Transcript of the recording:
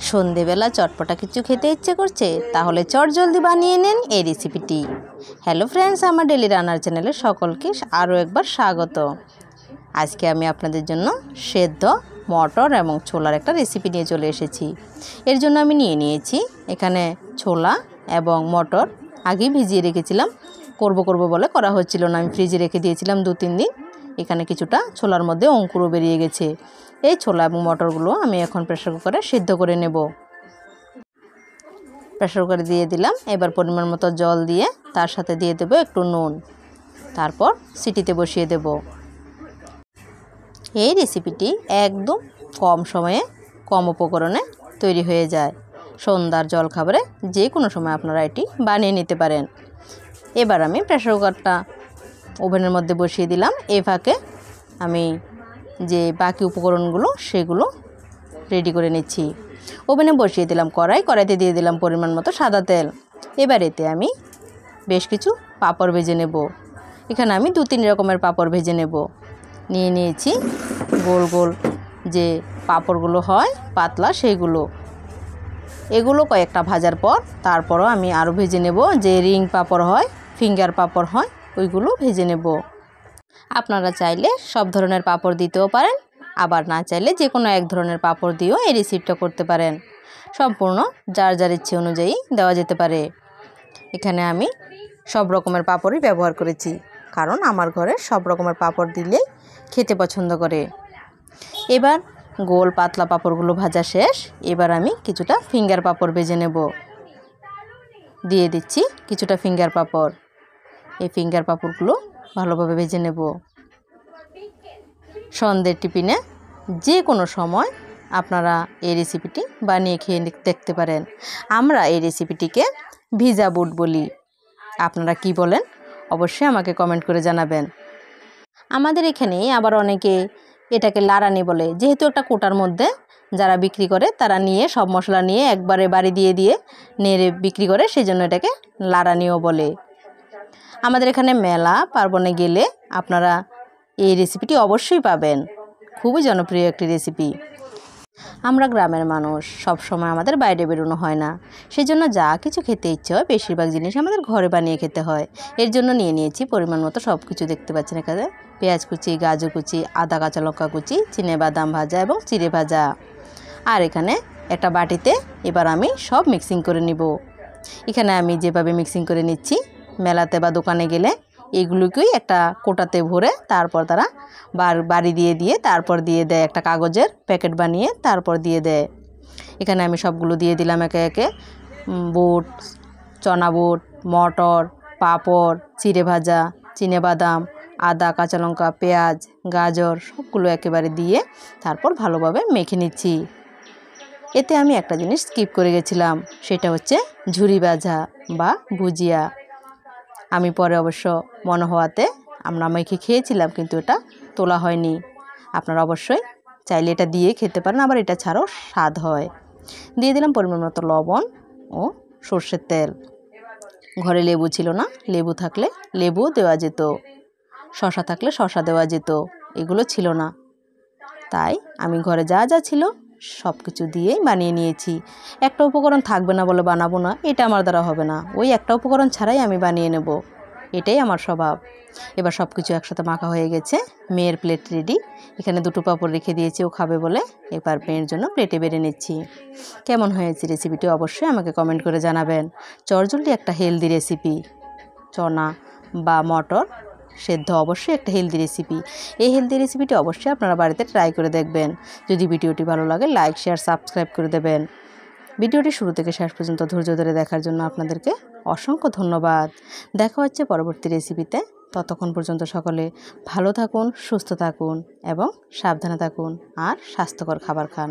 সন্ধেবেলা চটপটা কিছু খেতে ইচ্ছে করছে, তাহলে চটজলদি বানিয়ে নেন এই রেসিপিটি। হ্যালো ফ্রেন্ডস, আমার ডেলি রান্নার চ্যানেলে সকলকে আরও একবার স্বাগত। আজকে আমি আপনাদের জন্য সেদ্ধ মটর এবং ছোলার একটা রেসিপি নিয়ে চলে এসেছি। এর জন্য আমি নিয়েছি এখানে ছোলা এবং মটর। আগেই ভিজিয়ে রেখেছিলাম, করব বলে করা হচ্ছিল না। আমি ফ্রিজে রেখে দিয়েছিলাম 2-3 দিন। এখানে কিছুটা ছোলার মধ্যে অঙ্কুরও বেরিয়ে গেছে। এই ছোলা এবং মটরগুলো আমি এখন প্রেসার কুকারে সিদ্ধ করে নেব। প্রেসার কুকারে দিয়ে দিলাম। এবার পরিমাণ মতো জল দিয়ে তার সাথে দিয়ে দেব একটু নুন, তারপর সিটিতে বসিয়ে দেব। এই রেসিপিটি একদম কম সময়ে কম উপকরণে তৈরি হয়ে যায়। সন্ধ্যার জলখাবারে যে কোনো সময় আপনারা এটি বানিয়ে নিতে পারেন। এবার আমি প্রেসার কুকারটা ওভেনের মধ্যে বসিয়ে দিলাম। এই ফাঁকে আমি যে বাকি উপকরণগুলো সেগুলো রেডি করে নিচ্ছি। ওভেনে বসিয়ে দিলাম কড়াইতে দিয়ে দিলাম পরিমাণ মতো সাদা তেল। এবার এতে আমি বেশ কিছু পাঁপড় ভেজে নেব। এখানে আমি 2-3 রকমের পাঁপড় ভেজে নেব। নিয়েছি গোল গোল যে পাঁপড়গুলো হয় পাতলা সেইগুলো। এগুলো কয়েকটা ভাজার পর তারপরও আমি আরও ভেজে নেব যে রিং পাঁপড় হয়, ফিঙ্গার পাঁপড় হয়, ওইগুলো ভেজে নেব। আপনারা চাইলে সব ধরনের পাঁপড় দিতেও পারেন, আবার না চাইলে যে কোনো এক ধরনের পাঁপড় দিয়েও এই রেসিপিটা করতে পারেন। সম্পূর্ণ যার যার ইচ্ছে অনুযায়ী দেওয়া যেতে পারে। এখানে আমি সব রকমের পাঁপড়ই ব্যবহার করেছি, কারণ আমার ঘরে সব রকমের পাঁপড় দিলেই খেতে পছন্দ করে। এবার গোল পাতলা পাঁপড়গুলো ভাজা শেষ। এবার আমি কিছুটা ফিঙ্গার পাঁপড় ভেজে নেব। দিয়ে দিচ্ছি কিছুটা ফিঙ্গার পাঁপড়। এই ফিঙ্গার পাঁপড়গুলো ভালোভাবে ভেজে নেব। সন্ধ্যের টিফিনে যে কোনো সময় আপনারা এই রেসিপিটি বানিয়ে খেয়ে দেখতে পারেন। আমরা এই রেসিপিটিকে ভিজা বুট বলি। আপনারা কি বলেন অবশ্যই আমাকে কমেন্ট করে জানাবেন। আমাদের এখানে আবার অনেকে এটাকে লাড়ানি বলে। যেহেতু একটা কোটার মধ্যে যারা বিক্রি করে তারা নিয়ে সব মশলা নিয়ে একবারে বাড়ি দিয়ে নেড়ে বিক্রি করে, সেই জন্য এটাকে লাড়ানিও বলে। আমাদের এখানে মেলা পার্বণে গেলে আপনারা এই রেসিপিটি অবশ্যই পাবেন। খুবই জনপ্রিয় একটি রেসিপি। আমরা গ্রামের মানুষ, সব সময় আমাদের বাইরে বেরোনো হয় না। সেই জন্য যা কিছু খেতে ইচ্ছে হয় বেশিরভাগ জিনিস আমাদের ঘরে বানিয়ে খেতে হয়। এর জন্য নিয়েছি পরিমাণ মতো সব কিছু। দেখতে পাচ্ছেন এখানে পেঁয়াজ কুচি, গাজর কুচি, আদা কাঁচা লঙ্কা কুচি, চিনেবাদাম ভাজা এবং চিড়ে ভাজা। আর এখানে একটা বাটিতে এবার আমি সব মিক্সিং করে নিব। এখানে আমি যেভাবে মিক্সিং করে নিচ্ছি, মেলাতে বা দোকানে গেলে এগুলোকেই একটা কোটাতে ভরে তারপর তারা বাড়ি দিয়ে তারপর দিয়ে দেয় একটা কাগজের প্যাকেট বানিয়ে, তারপর দিয়ে দেয়। এখানে আমি সবগুলো দিয়ে দিলাম একে একে। বুট, চনা বুট, মটর, পাঁপড়, চিড়ে ভাজা, চিনেবাদাম, আদা কাঁচা লঙ্কা, পেঁয়াজ, গাজর সবগুলো একেবারে দিয়ে তারপর ভালোভাবে মেখে নিচ্ছি। এতে আমি একটা জিনিস স্কিপ করে গেছিলাম, সেটা হচ্ছে ঝুরি ভাজা বা ভুজিয়া। আমি পরে অবশ্য মনে হওয়াতে আমরা মেখে খেয়েছিলাম, কিন্তু এটা তোলা হয়নি। আপনারা অবশ্যই চাইলে এটা দিয়ে খেতে পারেন, আবার এটা ছাড়াও স্বাদ হয়। দিয়ে দিলাম পরিমাণ মতো লবণ ও সর্ষের তেল। ঘরে লেবু ছিল না, লেবু থাকলে লেবু দেওয়া যেত, শসা থাকলে শসা দেওয়া যেত। এগুলো ছিল না, তাই আমি ঘরে যা যা ছিল সব কিছু দিয়েই বানিয়ে নিয়েছি। একটা উপকরণ থাকবে না বলে বানাবো না, এটা আমার দ্বারা হবে না। ওই একটা উপকরণ ছাড়াই আমি বানিয়ে নেব, এটাই আমার স্বভাব। এবার সব কিছু একসাথে মাখা হয়ে গেছে। মেয়ের প্লেট রেডি। এখানে 2টো পাঁপড় রেখে দিয়েছি ও খাবে বলে। এবার মেয়ের জন্য প্লেটে বেড়ে নিচ্ছি। কেমন হয়েছে রেসিপিটি অবশ্যই আমাকে কমেন্ট করে জানাবেন। চটজলদি একটা হেলদি রেসিপি। চনা বা মটর সেদ্ধ অবশ্যই একটা হেলদি রেসিপি। এই হেলদি রেসিপিটি অবশ্যই আপনারা বাড়িতে ট্রাই করে দেখবেন। যদি ভিডিওটি ভালো লাগে লাইক, শেয়ার, সাবস্ক্রাইব করে দেবেন। ভিডিওটি শুরু থেকে শেষ পর্যন্ত ধৈর্য ধরে দেখার জন্য আপনাদেরকে অসংখ্য ধন্যবাদ। দেখা হচ্ছে পরবর্তী রেসিপিতে। ততক্ষণ পর্যন্ত সকলে ভালো থাকুন, সুস্থ থাকুন এবং সাবধানে থাকুন আর স্বাস্থ্যকর খাবার খান।